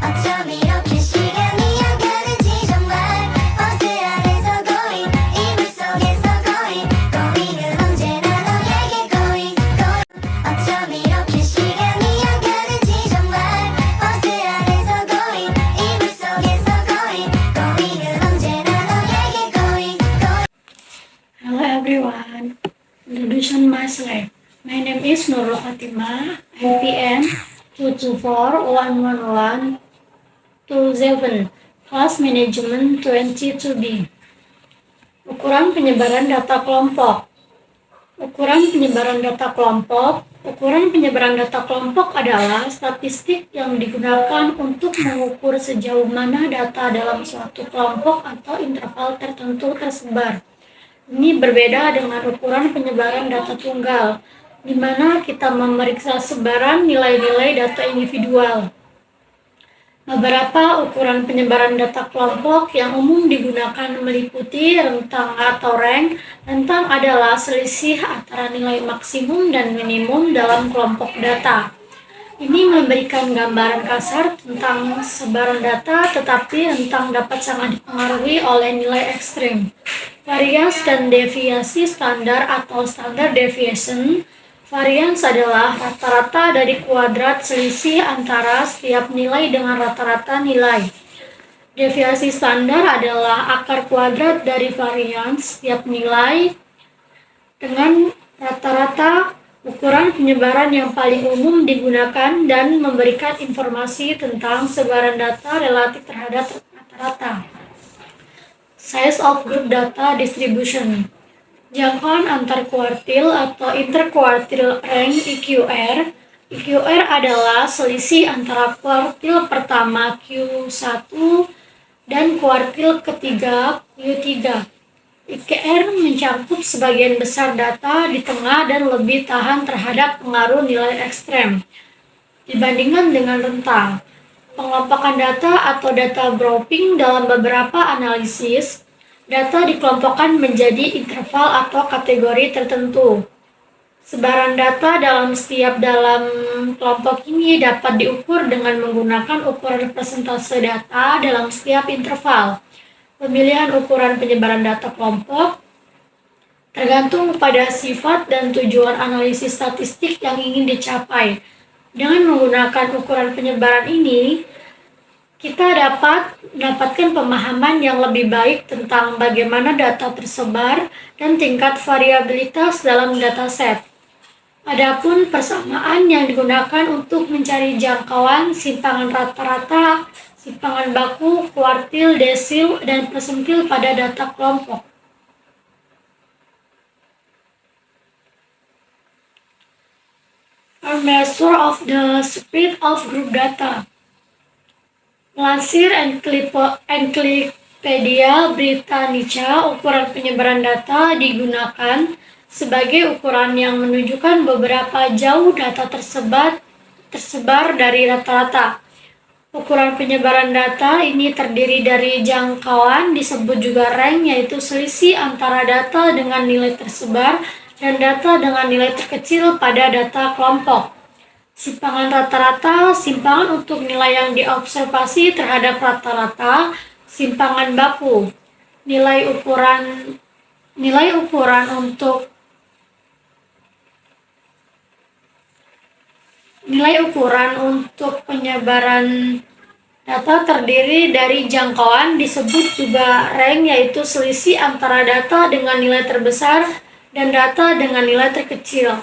어쩜 이렇게 시간이 안 가는지 정말 버스 안에서 고인 이불 속에서 고인 고인은 언제나 너에게 고인 어쩜 이렇게 시간이 안 가는지 정말 버스 안에서 고인 이불 속에서 고인 고인은 언제나 너에게 고인 Hello everyone, introduction myself. My name is Nurul Fatimah, NPM 2241127, Class Management 22B. Ukuran penyebaran data kelompok. Ukuran penyebaran data kelompok adalah statistik yang digunakan untuk mengukur sejauh mana data dalam suatu kelompok atau interval tertentu tersebar. Ini berbeda dengan ukuran penyebaran data tunggal, di mana kita memeriksa sebaran nilai-nilai data individual. Beberapa ukuran penyebaran data kelompok yang umum digunakan meliputi rentang atau rank. Rentang adalah selisih antara nilai maksimum dan minimum dalam kelompok data. Ini memberikan gambaran kasar tentang sebaran data, tetapi rentang dapat sangat dipengaruhi oleh nilai ekstrim. Varians dan deviasi standar atau standard deviation. Varians adalah rata-rata dari kuadrat selisih antara setiap nilai dengan rata-rata nilai. Deviasi standar adalah akar kuadrat dari varians setiap nilai dengan rata-rata. Ukuran penyebaran yang paling umum digunakan dan memberikan informasi tentang sebaran data relatif terhadap rata-rata. Size of group data distribution. Jangkauan antar kuartil atau interquartile rank (IQR). IQR adalah selisih antara kuartil pertama Q1 dan kuartil ketiga Q3. IQR mencakup sebagian besar data di tengah dan lebih tahan terhadap pengaruh nilai ekstrem dibandingkan dengan rentang. Pengelompokan data atau data grouping dalam beberapa analisis, data dikelompokkan menjadi interval atau kategori tertentu. Sebaran data dalam kelompok ini dapat diukur dengan menggunakan ukuran persentase data dalam setiap interval. Pemilihan ukuran penyebaran data kelompok tergantung pada sifat dan tujuan analisis statistik yang ingin dicapai. Dengan menggunakan ukuran penyebaran ini, kita dapat mendapatkan pemahaman yang lebih baik tentang bagaimana data tersebar dan tingkat variabilitas dalam dataset. Adapun persamaan yang digunakan untuk mencari jangkauan, simpangan rata-rata, simpangan baku, kuartil, desil, dan persentil pada data kelompok. A measure of the speed of group data. Melansir Encyclopedia Britannica, ukuran penyebaran data digunakan sebagai ukuran yang menunjukkan beberapa jauh data tersebar dari rata-rata. Ukuran penyebaran data ini terdiri dari jangkauan, disebut juga rank, yaitu selisih antara data dengan nilai tersebar dan data dengan nilai terkecil pada data kelompok. Simpangan rata-rata, simpangan untuk nilai yang diobservasi terhadap rata-rata. Simpangan baku, nilai ukuran untuk penyebaran data terdiri dari jangkauan, disebut juga rank, yaitu selisih antara data dengan nilai terbesar dan data dengan nilai terkecil.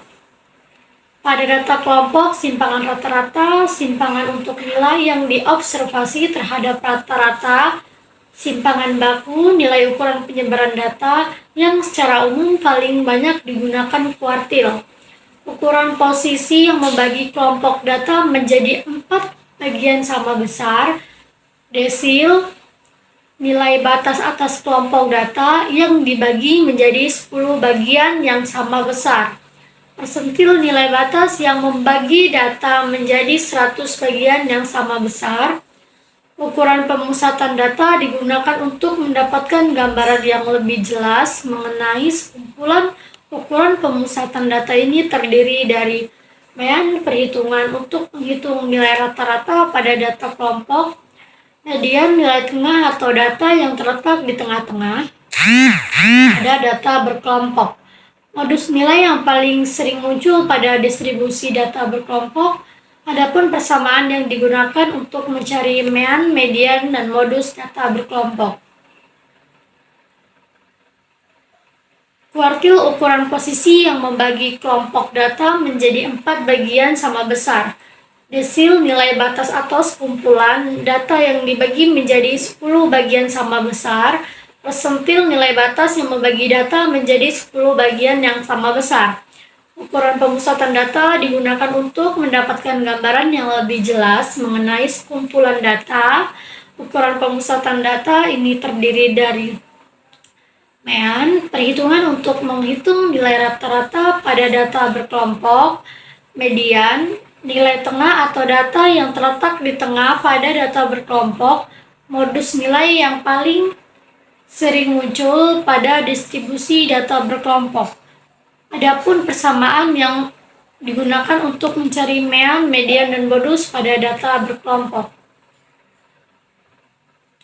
Pada data kelompok, simpangan rata-rata, simpangan untuk nilai yang diobservasi terhadap rata-rata. Simpangan baku, nilai ukuran penyebaran data yang secara umum paling banyak digunakan kuartil. Ukuran posisi yang membagi kelompok data menjadi 4 bagian sama besar. Desil, nilai batas atas kelompok data yang dibagi menjadi 10 bagian yang sama besar. Persentil, nilai batas yang membagi data menjadi 100 bagian yang sama besar. Ukuran pemusatan data digunakan untuk mendapatkan gambaran yang lebih jelas mengenai sekumpulan. Ukuran pemusatan data ini terdiri dari Mean perhitungan untuk menghitung nilai rata-rata pada data kelompok. Median nilai tengah atau data yang terletak di tengah-tengah pada data berkelompok. Modus nilai yang paling sering muncul pada distribusi data berkelompok. Adapun persamaan yang digunakan untuk mencari mean, median, dan modus data berkelompok. Kuartil ukuran posisi yang membagi kelompok data menjadi 4 bagian sama besar. Desil nilai batas atau sekumpulan data yang dibagi menjadi 10 bagian sama besar. Persentil nilai batas yang membagi data menjadi 10 bagian yang sama besar. Ukuran pemusatan data digunakan untuk mendapatkan gambaran yang lebih jelas mengenai sekumpulan data. Ukuran pemusatan data ini terdiri dari mean, perhitungan untuk menghitung nilai rata-rata pada data berkelompok, median, nilai tengah atau data yang terletak di tengah pada data berkelompok, modus nilai yang paling sering muncul pada distribusi data berkelompok. Adapun persamaan yang digunakan untuk mencari mean, median, dan modus pada data berkelompok.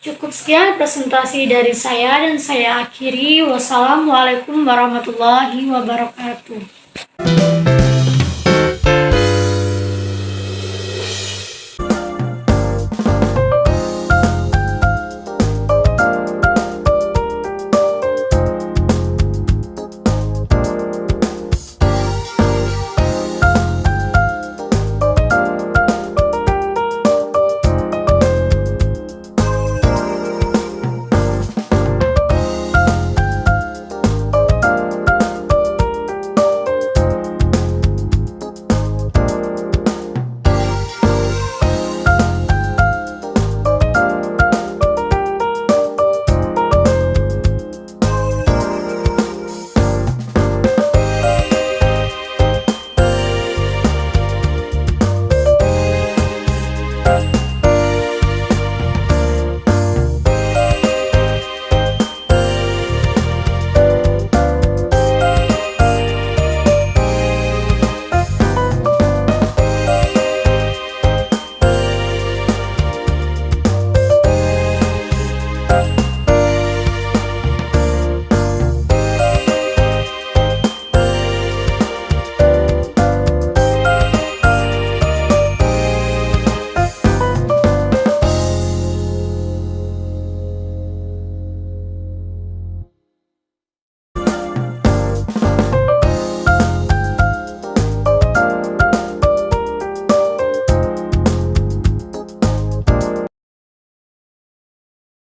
Cukup sekian presentasi dari saya dan saya akhiri. Wassalamualaikum warahmatullahi wabarakatuh.